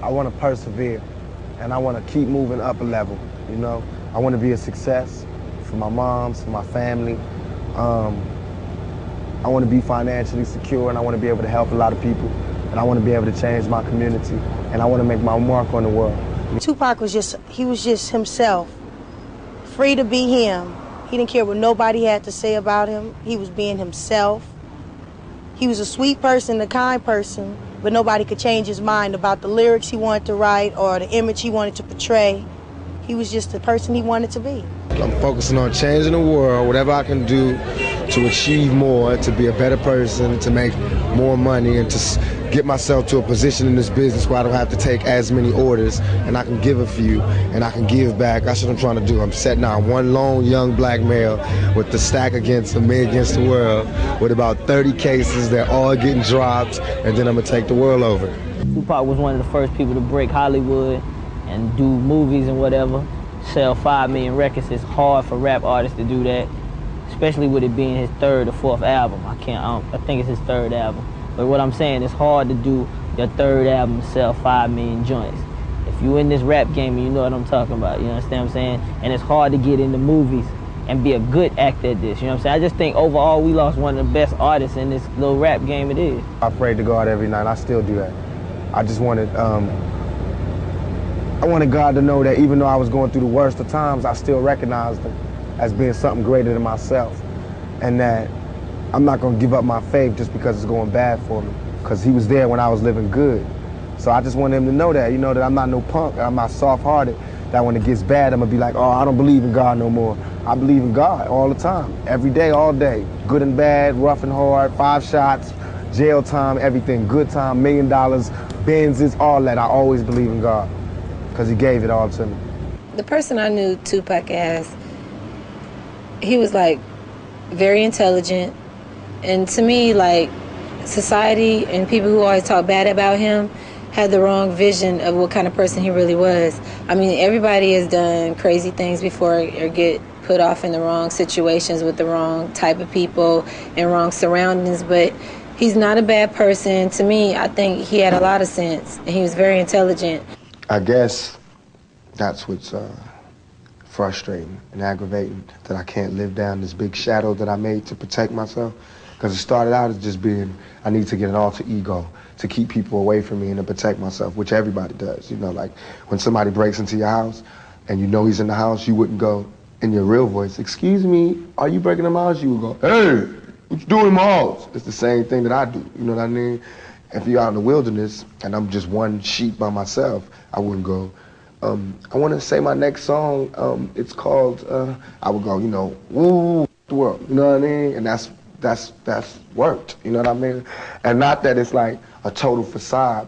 I want to persevere, and I want to keep moving up a level, you know? I want to be a success for my moms, for my family. I want to be financially secure, and I want to be able to help a lot of people, and I want to be able to change my community, and I want to make my mark on the world. Tupac was just himself, free to be him. He didn't care what nobody had to say about him. He was being himself. He was a sweet person, a kind person, but nobody could change his mind about the lyrics he wanted to write or the image he wanted to portray. He was just the person he wanted to be. I'm focusing on changing the world, whatever I can do to achieve more, to be a better person, to make more money, and to get myself to a position in this business where I don't have to take as many orders, and I can give a few, and I can give back. That's what I'm trying to do. I'm setting out one lone young black male with the stack against me against the world, with about 30 cases. They're all getting dropped, and then I'm gonna take the world over. Tupac was one of the first people to break Hollywood and do movies and whatever, sell 5 million records. It's hard for rap artists to do that, especially with it being his 3rd or 4th album. I think it's his 3rd album. But what I'm saying, it's hard to do your 3rd album and sell 5 million joints. If you in this rap game, you know what I'm talking about, you understand what I'm saying? And it's hard to get into movies and be a good actor at this, you know what I'm saying? I just think overall we lost one of the best artists in this little rap game it is. I prayed to God every night, I still do that. I just wanted, I wanted God to know that even though I was going through the worst of times, I still recognized Him as being something greater than myself, and that I'm not gonna give up my faith just because it's going bad for me, because He was there when I was living good. So I just want Him to know that, you know, that I'm not no punk, I'm not soft-hearted, that when it gets bad, I'm gonna be like, oh, I don't believe in God no more. I believe in God all the time, every day, all day, good and bad, rough and hard, 5 shots, jail time, everything, good time, $1 million, Benzes, all that. I always believe in God, because He gave it all to me. The person I knew Tupac as, he was like very intelligent, and to me, like, society and people who always talk bad about him had the wrong vision of what kind of person he really was. I mean, everybody has done crazy things before or get put off in the wrong situations with the wrong type of people and wrong surroundings, but he's not a bad person. To me, I think he had a lot of sense, and he was very intelligent. I guess that's what's frustrating and aggravating, that I can't live down this big shadow that I made to protect myself. Because it started out as just being, I need to get an alter ego to keep people away from me and to protect myself, which everybody does. You know, like when somebody breaks into your house and you know he's in the house, you wouldn't go in your real voice, excuse me, are you breaking in my house? You would go, hey, what you doing in my house? It's the same thing that I do, you know what I mean? If you're out in the wilderness and I'm just one sheep by myself, I wouldn't go, I want to say my next song, it's called, I would go, you know, woo, the world, you know what I mean? And that's worked, you know what I mean? And not that it's like a total facade,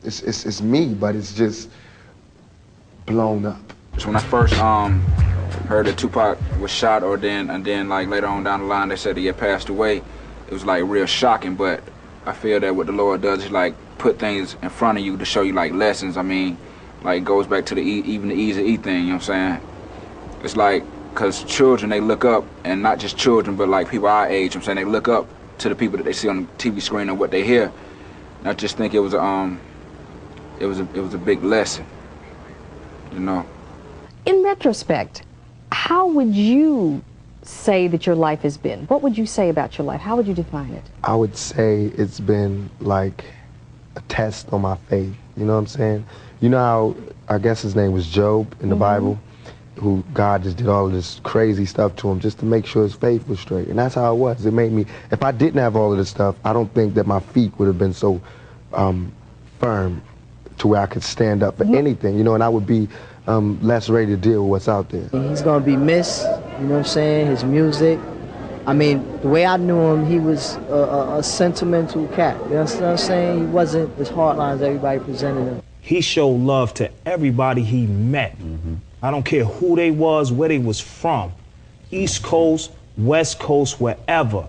it's me, but it's just blown up. So when I first heard that Tupac was shot, and then like later on down the line they said he had passed away, it was like real shocking. But I feel that what the Lord does is like put things in front of you to show you like lessons. I mean, like it goes back to even the Eazy-E thing, you know what I'm saying? It's like, because children, they look up, and not just children, but like people our age, you know what I'm saying, they look up to the people that they see on the TV screen and what they hear. And I just think it was a big lesson, you know. In retrospect, how would you say that your life has been? What would you say about your life? How would you define it? I would say it's been like a test on my faith, you know what I'm saying? You know how, I guess his name was Job in the Bible, who God just did all of this crazy stuff to him just to make sure his faith was straight. And that's how it was. It made me, if I didn't have all of this stuff, I don't think that my feet would have been so firm to where I could stand up for anything, you know, and I would be less ready to deal with what's out there. He's gonna be missed, you know what I'm saying, his music. I mean, the way I knew him, he was a sentimental cat, you know what I'm saying? He wasn't as hardline as everybody presented him. He showed love to everybody he met. I don't care who they was, where they was from. East Coast, West Coast, wherever.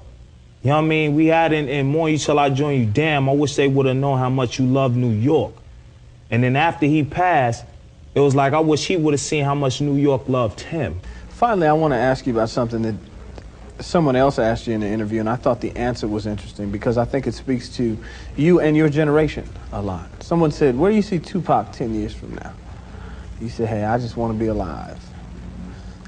You know what I mean? We had in More You Till I Join You, damn, I wish they would have known how much you love New York. And then after he passed, it was like, I wish he would have seen how much New York loved him. Finally, I want to ask you about something that someone else asked you in the interview, and I thought the answer was interesting because I think it speaks to you and your generation a lot. Someone said, where do you see Tupac 10 years from now? You said, hey, I just want to be alive.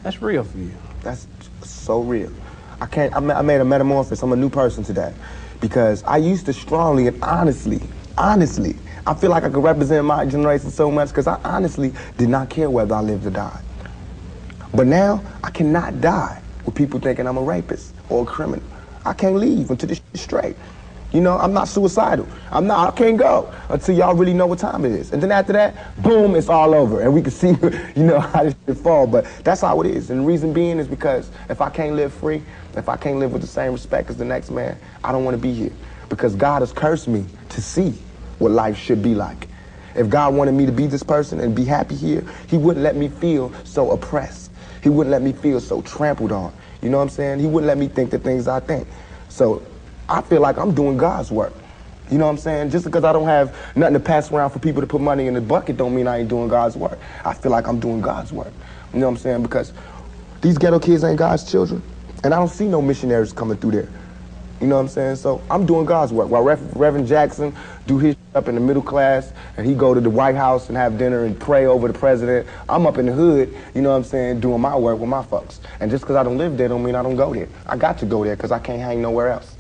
That's real for you. That's so real. I made a metamorphosis. I'm a new person today because I used to strongly and honestly, I feel like I could represent my generation so much because I honestly did not care whether I lived or died. But now, I cannot die with people thinking I'm a rapist or a criminal. I can't leave until this shit's straight. You know, I'm not suicidal. I can't go until y'all really know what time it is. And then after that, boom, it's all over. And we can see, you know, how this shit fall. But that's how it is. And the reason being is because if I can't live free, if I can't live with the same respect as the next man, I don't want to be here. Because God has cursed me to see what life should be like. If God wanted me to be this person and be happy here, he wouldn't let me feel so oppressed. He wouldn't let me feel so trampled on. You know what I'm saying? He wouldn't let me think the things I think. So I feel like I'm doing God's work. You know what I'm saying? Just because I don't have nothing to pass around for people to put money in the bucket don't mean I ain't doing God's work. I feel like I'm doing God's work. You know what I'm saying? Because these ghetto kids ain't God's children. And I don't see no missionaries coming through there. You know what I'm saying? So I'm doing God's work. While Reverend Jackson do his up in the middle class and he go to the White House and have dinner and pray over the president, I'm up in the hood, you know what I'm saying, doing my work with my folks. And just because I don't live there don't mean I don't go there. I got to go there because I can't hang nowhere else.